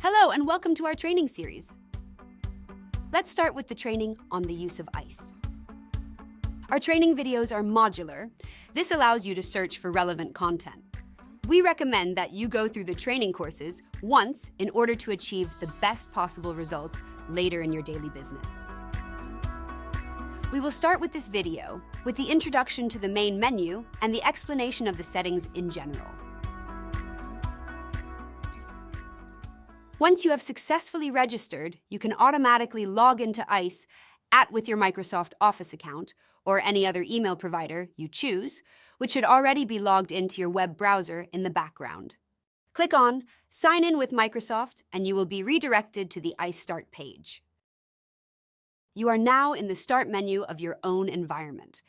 Hello and welcome to our training series. Let's start with the training on the use of ICE. Our training videos are modular. This allows you to search for relevant content. We recommend that you go through the training courses once in order to achieve the best possible results later in your daily business. We will start with this video with the introduction to the main menu and the explanation of the settings in general. Once you have successfully registered, you can automatically log into ICE with your Microsoft Office account or any other email provider you choose, which should already be logged into your web browser in the background. Click on Sign in with Microsoft and you will be redirected to the ICE Start page. You are now in the Start menu of your own environment.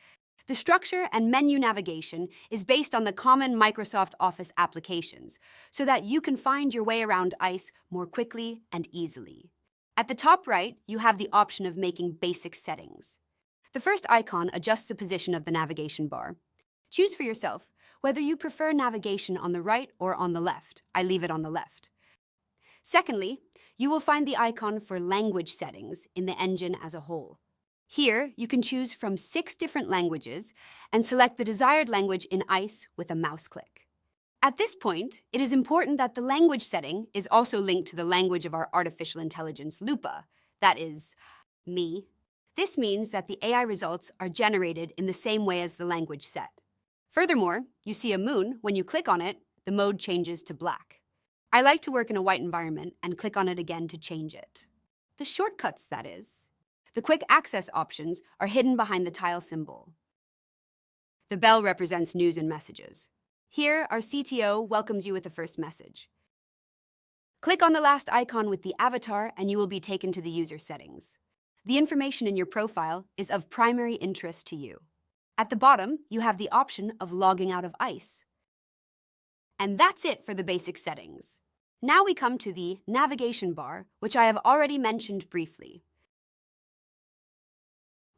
The structure and menu navigation is based on the common Microsoft Office applications, so that you can find your way around ICE more quickly and easily. At the top right, you have the option of making basic settings. The first icon adjusts the position of the navigation bar. Choose for yourself whether you prefer navigation on the right or on the left. I leave it on the left. Secondly, you will find the icon for language settings in the engine as a whole. Here, you can choose from 6 different languages and select the desired language in ICE with a mouse click. At this point, it is important that the language setting is also linked to the language of our artificial intelligence Lupa, that is, me. This means that the AI results are generated in the same way as the language set. Furthermore, you see a moon. When you click on it, the mode changes to black. I like to work in a white environment and click on it again to change it. The shortcuts, that is. The quick access options are hidden behind the tile symbol. The bell represents news and messages. Here, our CTO welcomes you with the first message. Click on the last icon with the avatar and you will be taken to the user settings. The information in your profile is of primary interest to you. At the bottom, you have the option of logging out of ICE. And that's it for the basic settings. Now we come to the navigation bar, which I have already mentioned briefly.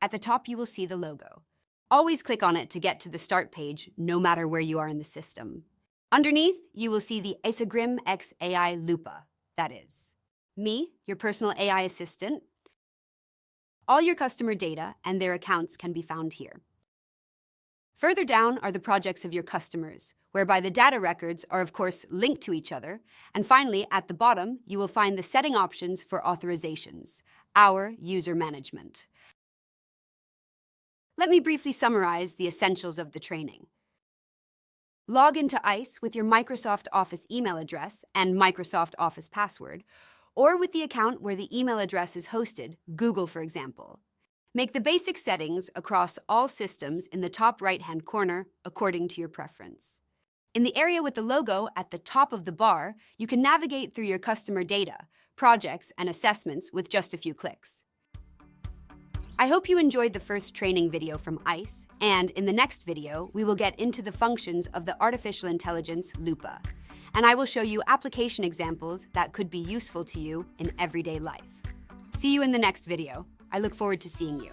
At the top, you will see the logo. Always click on it to get to the start page, no matter where you are in the system. Underneath, you will see the ISEGRIM X AI Lupa, that is, me, your personal AI assistant. All your customer data and their accounts can be found here. Further down are the projects of your customers, whereby the data records are, of course, linked to each other. And finally, at the bottom, you will find the setting options for authorizations, our user management. Let me briefly summarize the essentials of the training. Log into ICE with your Microsoft Office email address and Microsoft Office password, or with the account where the email address is hosted, Google for example. Make the basic settings across all systems in the top right-hand corner according to your preference. In the area with the logo at the top of the bar, you can navigate through your customer data, projects, and assessments with just a few clicks. I hope you enjoyed the first training video from ICE, and in the next video, we will get into the functions of the artificial intelligence Lupa, and I will show you application examples that could be useful to you in everyday life. See you in the next video. I look forward to seeing you.